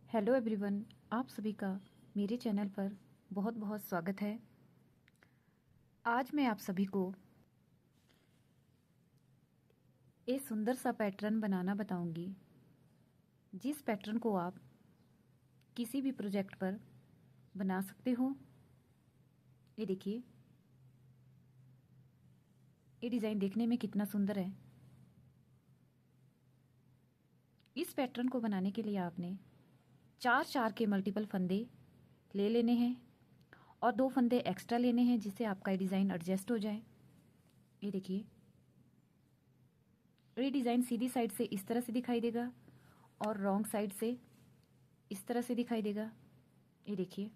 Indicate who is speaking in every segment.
Speaker 1: Hello everyone, आप सभी का मेरे चैनल पर बहुत बहुत स्वागत है। आज मैं आप सभी को एक सुंदर सा पैटर्न बनाना बताऊंगी, जिस पैटर्न को आप किसी भी प्रोजेक्ट पर बना सकते हो। ये देखिए, ये डिज़ाइन देखने में कितना सुंदर है। इस पैटर्न को बनाने के लिए आपने चार चार के मल्टीपल फंदे ले लेने हैं और 2 फंदे एक्स्ट्रा लेने हैं, जिससे आपका ये डिज़ाइन एडजस्ट हो जाए। ये देखिए, ये डिज़ाइन सीधी साइड से इस तरह से दिखाई देगा और रॉन्ग साइड से इस तरह से दिखाई देगा। ये देखिए,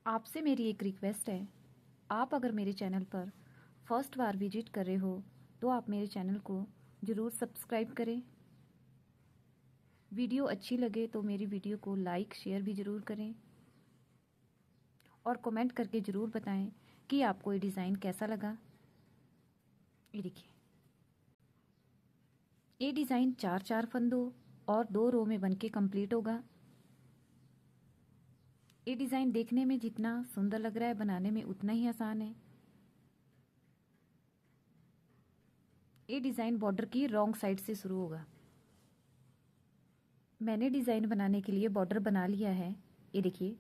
Speaker 1: आपसे मेरी एक रिक्वेस्ट है, आप अगर मेरे चैनल पर फर्स्ट बार विजिट कर रहे हो तो आप मेरे चैनल को ज़रूर सब्सक्राइब करें। वीडियो अच्छी लगे तो मेरी वीडियो को लाइक शेयर भी ज़रूर करें और कमेंट करके ज़रूर बताएं कि आपको ये डिज़ाइन कैसा लगा। ये देखिए, ये डिज़ाइन 4 फंदों और 2 रो में बनके कंप्लीट होगा। ये डिज़ाइन देखने में जितना सुंदर लग रहा है, बनाने में उतना ही आसान है। ये डिज़ाइन बॉर्डर की रॉन्ग साइड से शुरू होगा। मैंने डिज़ाइन बनाने के लिए बॉर्डर बना लिया है। ये देखिए,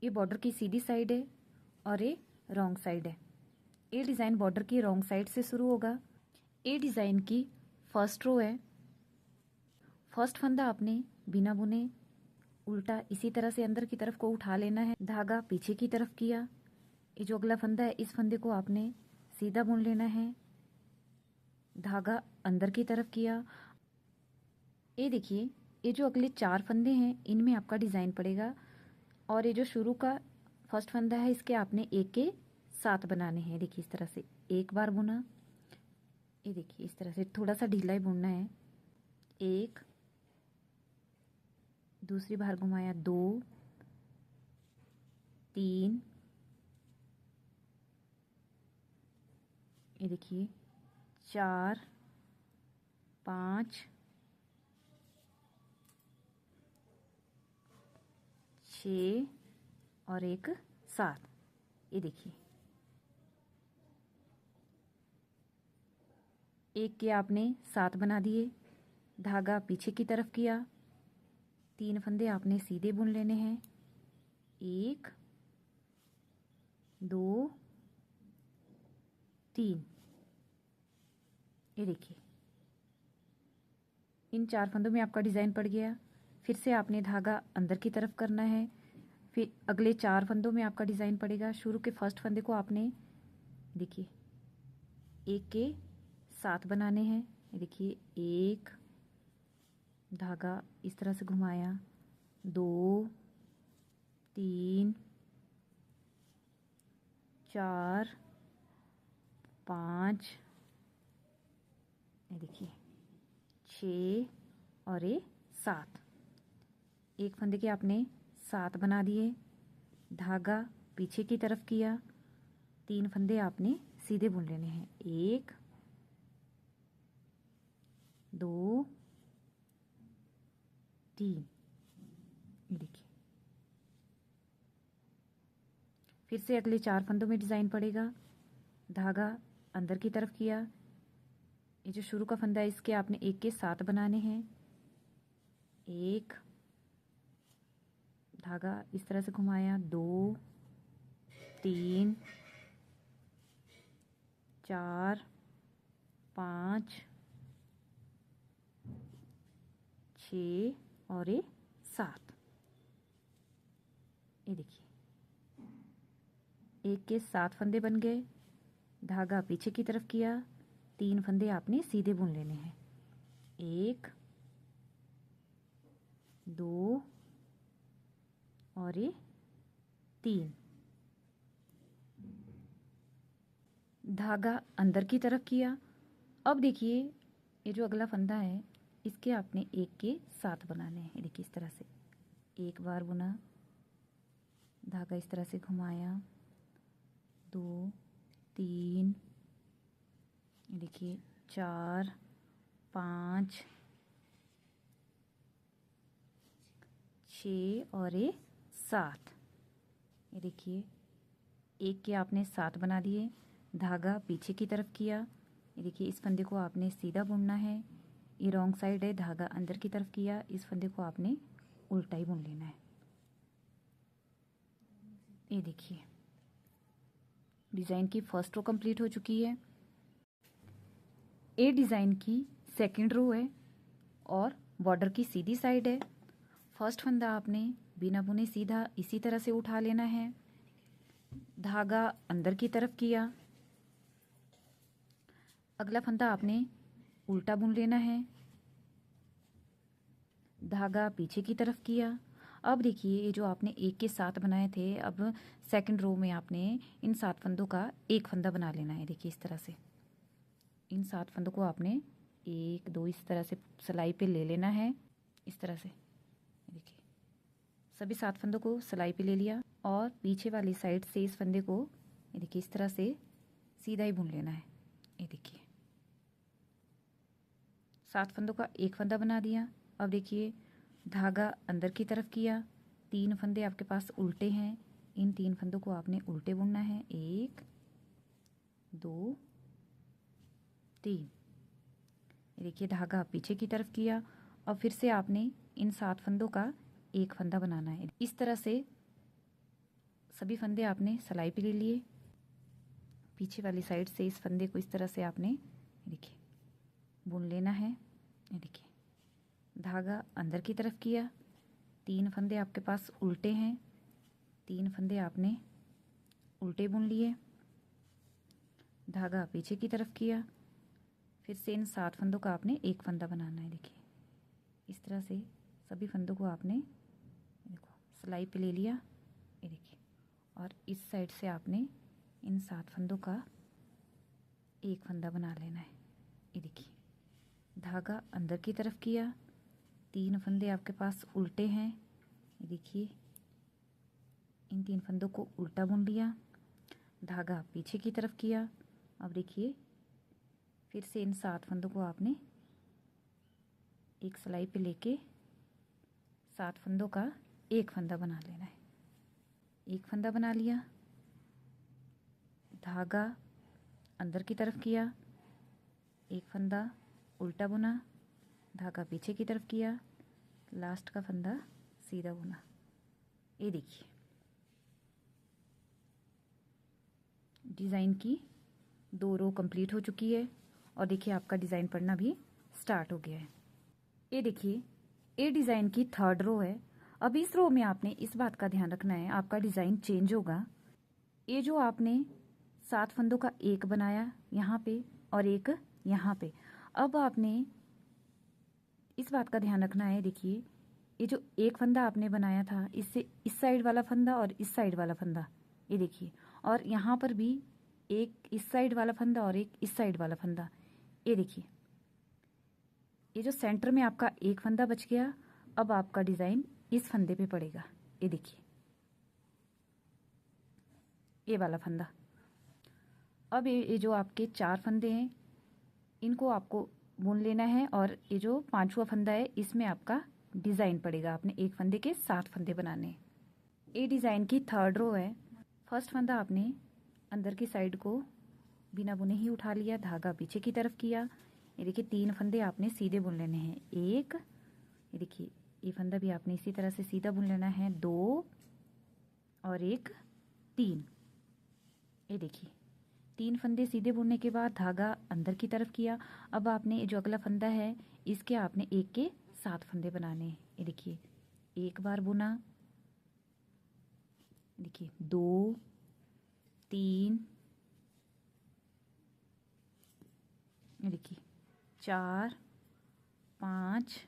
Speaker 1: ये बॉर्डर की सीधी साइड है और ये रॉन्ग साइड है। ये डिज़ाइन बॉर्डर की रॉन्ग साइड से शुरू होगा। ये डिज़ाइन की फर्स्ट रो है। फर्स्ट फंदा आपने बिना बुने उल्टा इसी तरह से अंदर की तरफ को उठा लेना है, धागा पीछे की तरफ किया। ये जो अगला फंदा है, इस फंदे को आपने सीधा बुन लेना है, धागा अंदर की तरफ किया। ये देखिए, ये जो अगले 4 फंदे हैं, इनमें आपका डिज़ाइन पड़ेगा और ये जो शुरू का फर्स्ट फंदा है, इसके आपने एक के 7 बनाने हैं। देखिए, इस तरह से एक बार बुना। ये देखिए, इस तरह से थोड़ा सा ढीला ही बुनना है। एक, दूसरी बार घुमाया, 2, 3, ये देखिए 4, 5, 6 और एक 7। ये देखिए, एक के आपने 7 बना दिए, धागा पीछे की तरफ किया, 3 फंदे आपने सीधे बुन लेने हैं। 1, 2, 3। ये देखिए, इन 4 फंदों में आपका डिज़ाइन पड़ गया। फिर से आपने धागा अंदर की तरफ करना है, फिर अगले 4 फंदों में आपका डिज़ाइन पड़ेगा। शुरू के फर्स्ट फंदे को आपने देखिए एक के 7 बनाने हैं। ये देखिए, एक, धागा इस तरह से घुमाया, 2, 3, 4, 5, ये देखिए 6 और ये 7। एक फंदे के आपने 7 बना दिए, धागा पीछे की तरफ किया, 3 फंदे आपने सीधे बुन लेने हैं। 1, 2, 3। ये देखिए, फिर से अगले 4 फंदों में डिज़ाइन पड़ेगा, धागा अंदर की तरफ किया। ये जो शुरू का फंदा है, इसके आपने एक के 7 बनाने हैं। 1, धागा इस तरह से घुमाया, 2, 3, 4, 5, 6 और ये 7। ये देखिए, एक के 7 फंदे बन गए, धागा पीछे की तरफ किया, 3 फंदे आपने सीधे बुन लेने हैं। 1, 2 और ये 3। धागा अंदर की तरफ किया। अब देखिए, ये जो अगला फंदा है, इसके आपने एक के 7 बनाने हैं। देखिए, इस तरह से एक बार बुना, धागा इस तरह से घुमाया, 2, 3, ये देखिए 4, 5 6 और ये 7। ये देखिए एक के आपने 7 बना दिए, धागा पीछे की तरफ किया। ये देखिए इस फंदे को आपने सीधा बुनना है, ये रॉन्ग साइड है, धागा अंदर की तरफ किया, इस फंदे को आपने उल्टा ही बुन लेना है। ये देखिए डिज़ाइन की फर्स्ट रो कंप्लीट हो चुकी है। ए डिज़ाइन की सेकंड रो है और बॉर्डर की सीधी साइड है। फर्स्ट फंदा आपने बिना बुने सीधा इसी तरह से उठा लेना है, धागा अंदर की तरफ किया। अगला फंदा आपने उल्टा बुन लेना है, धागा पीछे की तरफ किया। अब देखिए ये जो आपने एक के 7 बनाए थे, अब सेकंड रो में आपने इन 7 फंदों का एक फंदा बना लेना है। देखिए इस तरह से इन 7 फंदों को आपने 1 2 इस तरह से सिलाई पे ले लेना है, इस तरह से। देखिए सभी 7 फंदों को सिलाई पे ले लिया और पीछे वाली साइड से इस फंदे को ये देखिए इस तरह से सीधा ही बुन लेना है। ये देखिए 7 फंदों का एक फंदा बना दिया। अब देखिए धागा अंदर की तरफ किया, 3 फंदे आपके पास उल्टे हैं, इन 3 फंदों को आपने उल्टे बुनना है। 1 2 3। देखिए धागा पीछे की तरफ किया। अब फिर से आपने इन 7 फंदों का एक फंदा बनाना है। इस तरह से सभी फंदे आपने सिलाई पे ले लिए, पीछे वाली साइड से इस फंदे को इस तरह से आपने देखिए बुन लेना है। ये देखिए धागा अंदर की तरफ किया, 3 फंदे आपके पास उल्टे हैं, 3 फंदे आपने उल्टे बुन लिए, धागा पीछे की तरफ किया। फिर से इन 7 फंदों का आपने एक फंदा बनाना है। देखिए इस तरह से सभी फंदों को आपने देखो सिलाई पे ले लिया। ये देखिए और इस साइड से आपने इन 7 फंदों का एक फंदा बना लेना है। ये देखिए धागा अंदर की तरफ किया, 3 फंदे आपके पास उल्टे हैं। ये देखिए इन 3 फंदों को उल्टा बुन लिया, धागा पीछे की तरफ किया। अब देखिए फिर से इन 7 फंदों को आपने एक सिलाई पे लेके 7 फंदों का एक फंदा बना लेना है। एक फंदा बना लिया, धागा अंदर की तरफ किया, एक फंदा उल्टा बुना, धागा पीछे की तरफ किया, लास्ट का फंदा सीधा बुना। ये देखिए डिज़ाइन की 2 रो कंप्लीट हो चुकी है और देखिए आपका डिज़ाइन पढ़ना भी स्टार्ट हो गया है। ये देखिए ये डिज़ाइन की 3rd रो है। अब इस रो में आपने इस बात का ध्यान रखना है, आपका डिज़ाइन चेंज होगा। ये जो आपने 7 फंदों का एक बनाया यहाँ पे और एक यहाँ पे, अब आपने इस बात का ध्यान रखना है। देखिए ये जो एक फंदा आपने बनाया था, इससे इस साइड वाला फंदा और इस साइड वाला फंदा, ये देखिए, और यहाँ पर भी एक इस साइड वाला फंदा और एक इस साइड वाला फंदा। ये देखिए ये जो सेंटर में आपका एक फंदा बच गया, अब आपका डिज़ाइन इस फंदे पे पड़ेगा। ये देखिए ये वाला फंदा। अब ये जो आपके 4 फंदे हैं इनको आपको बुन लेना है और ये जो 5वां फंदा है इसमें आपका डिज़ाइन पड़ेगा। आपने एक फंदे के 7 फंदे बनाने हैं। ये डिज़ाइन की 3rd रो है। फर्स्ट फंदा आपने अंदर की साइड को बिना बुने ही उठा लिया, धागा पीछे की तरफ किया। ये देखिए 3 फंदे आपने सीधे बुन लेने हैं। एक, ये देखिए ये फंदा भी आपने इसी तरह से सीधा बुन लेना है। 2 और एक 3। ये देखिए 3 फंदे सीधे बुनने के बाद धागा अंदर की तरफ किया। अब आपने जो अगला फंदा है इसके आपने एक के 7 फंदे बनाने हैं। ये देखिए एक बार बुना, देखिए 2 3, ये देखिए 4 5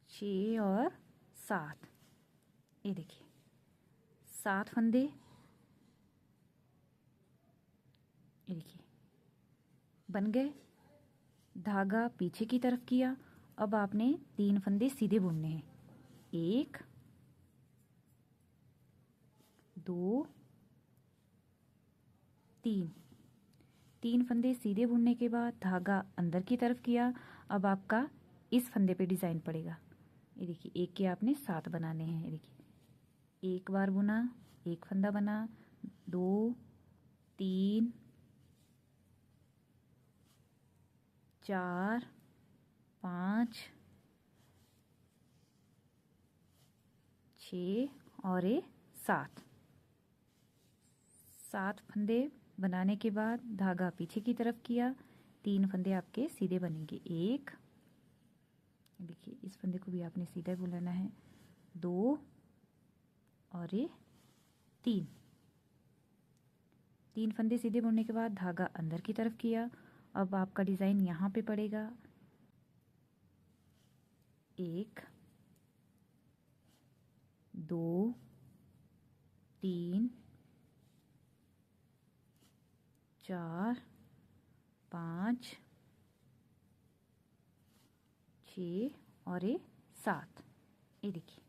Speaker 1: 6 और 7। ये देखिए 7 फंदे, ये देखिए बन गए, धागा पीछे की तरफ किया। अब आपने 3 फंदे सीधे बुनने हैं। 1 2 3, 3 फंदे सीधे बुनने के बाद धागा अंदर की तरफ किया। अब आपका इस फंदे पे डिज़ाइन पड़ेगा। ये देखिए, एक के आपने 7 बनाने हैं। ये देखिए, एक बार बुना, एक फंदा बना, 2 3 4 5 6 और ये 7 फंदे बनाने के बाद धागा पीछे की तरफ किया। 3 फंदे आपके सीधे बनेंगे। एक, देखिए इस फंदे को भी आपने सीधा बुलाना है। 2 और ये 3 फंदे सीधे बुनने के बाद धागा अंदर की तरफ किया। अब आपका डिज़ाइन यहाँ पे पड़ेगा। 1 2 3 4 5 6 और ये 7। ये देखिए,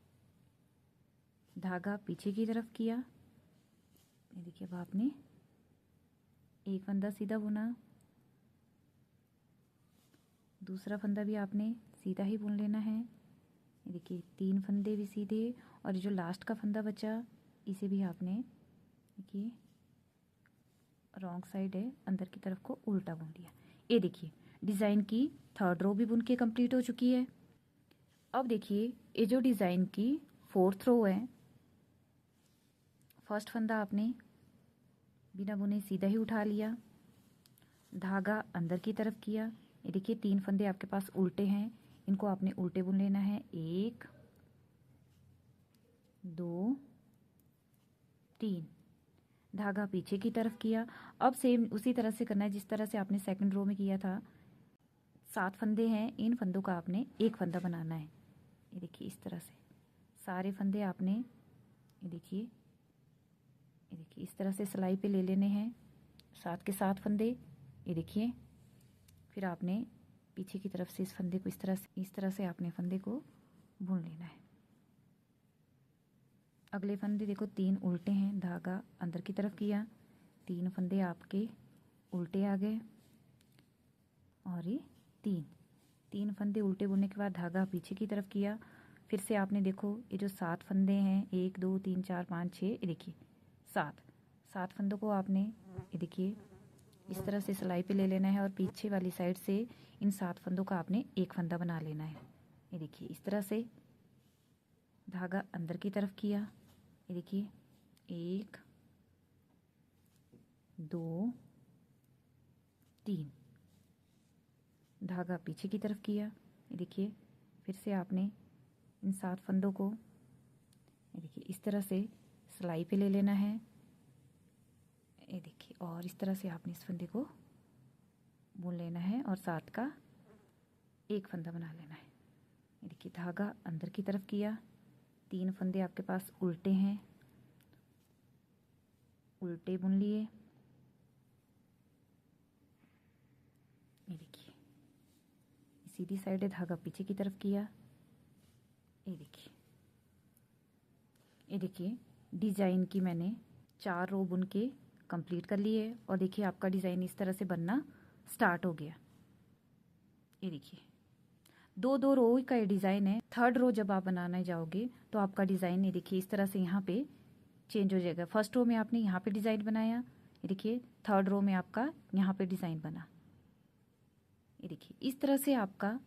Speaker 1: धागा पीछे की तरफ किया। ये देखिए, अब आपने एक फंदा सीधा बुना, दूसरा फंदा भी आपने सीधा ही बुन लेना है। ये देखिए, 3 फंदे भी सीधे और जो लास्ट का फंदा बचा इसे भी आपने, देखिए रॉन्ग साइड है, अंदर की तरफ को उल्टा बुन लिया। ये देखिए, डिज़ाइन की 3rd रो भी बुन के कंप्लीट हो चुकी है। अब देखिए, ये जो डिज़ाइन की 4th रो है, फर्स्ट फंदा आपने बिना बुने सीधा ही उठा लिया, धागा अंदर की तरफ किया। ये देखिए, 3 फंदे आपके पास उल्टे हैं, इनको आपने उल्टे बुन लेना है। 1 2 3, धागा पीछे की तरफ किया। अब सेम उसी तरह से करना है जिस तरह से आपने सेकंड रो में किया था। 7 फंदे हैं, इन फंदों का आपने एक फंदा बनाना है। ये देखिए, इस तरह से सारे फंदे आपने, ये देखिए इस तरह से सिलाई पे ले लेने हैं, 7 के 7 फंदे। ये देखिए, फिर आपने पीछे की तरफ से इस फंदे को इस तरह से आपने फंदे को बुन लेना है। अगले फंदे देखो, 3 उल्टे हैं, धागा अंदर की तरफ किया, 3 फंदे आपके उल्टे आ गए और ये 3 फंदे उल्टे बुनने के बाद धागा पीछे की तरफ किया। फिर से आपने देखो, ये जो 7 फंदे हैं, 1 2 3 4 5 6, ये देखिए 7 फंदों को आपने, ये देखिए इस तरह से सिलाई पे ले लेना है और पीछे वाली साइड से इन 7 फंदों का आपने एक फंदा बना लेना है। ये देखिए, इस तरह से धागा अंदर की तरफ किया। ये देखिए, 1 2 3, धागा पीछे की तरफ किया। ये देखिए, फिर से आपने इन 7 फंदों को, ये देखिए इस तरह से सिलाई पे ले लेना है। ये देखिए, और इस तरह से आपने इस फंदे को बुन लेना है और 7 का एक फंदा बना लेना है। ये देखिए, धागा अंदर की तरफ किया, 3 फंदे आपके पास उल्टे हैं, उल्टे बुन लिए। ये देखिए, सीधी साइड है, धागा पीछे की तरफ किया। ये देखिए, डिज़ाइन की मैंने 4 रो बुन के कंप्लीट कर ली है और देखिए आपका डिज़ाइन इस तरह से बनना स्टार्ट हो गया। ये देखिए, 2 रो का ये डिज़ाइन है। 3rd रो जब आप बनाने जाओगे तो आपका डिज़ाइन, ये देखिए इस तरह से यहाँ पे चेंज हो जाएगा। फर्स्ट रो में आपने यहाँ पे डिज़ाइन बनाया, ये देखिए 3rd रो में आपका यहाँ पे डिज़ाइन बना। ये देखिए, इस तरह से आपका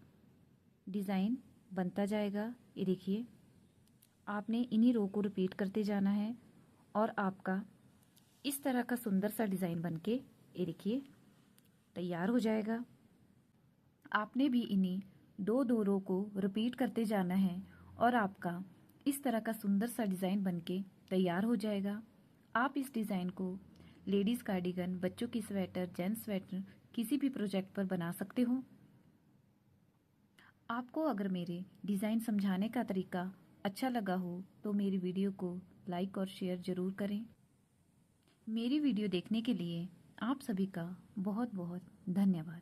Speaker 1: डिज़ाइन बनता जाएगा। ये देखिए, आपने इन्हीं रो को रिपीट करते जाना है और आपका इस तरह का सुंदर सा डिज़ाइन बनके, ये देखिए तैयार हो जाएगा। आपने भी इन्हीं 2 रो को रिपीट करते जाना है और आपका इस तरह का सुंदर सा डिज़ाइन बनके तैयार हो जाएगा। आप इस डिज़ाइन को लेडीज़ कार्डिगन, बच्चों की स्वेटर, जेंट्स स्वेटर, किसी भी प्रोजेक्ट पर बना सकते हो। आपको अगर मेरे डिज़ाइन समझाने का तरीका अच्छा लगा हो तो मेरी वीडियो को लाइक और शेयर ज़रूर करें। मेरी वीडियो देखने के लिए आप सभी का बहुत बहुत धन्यवाद।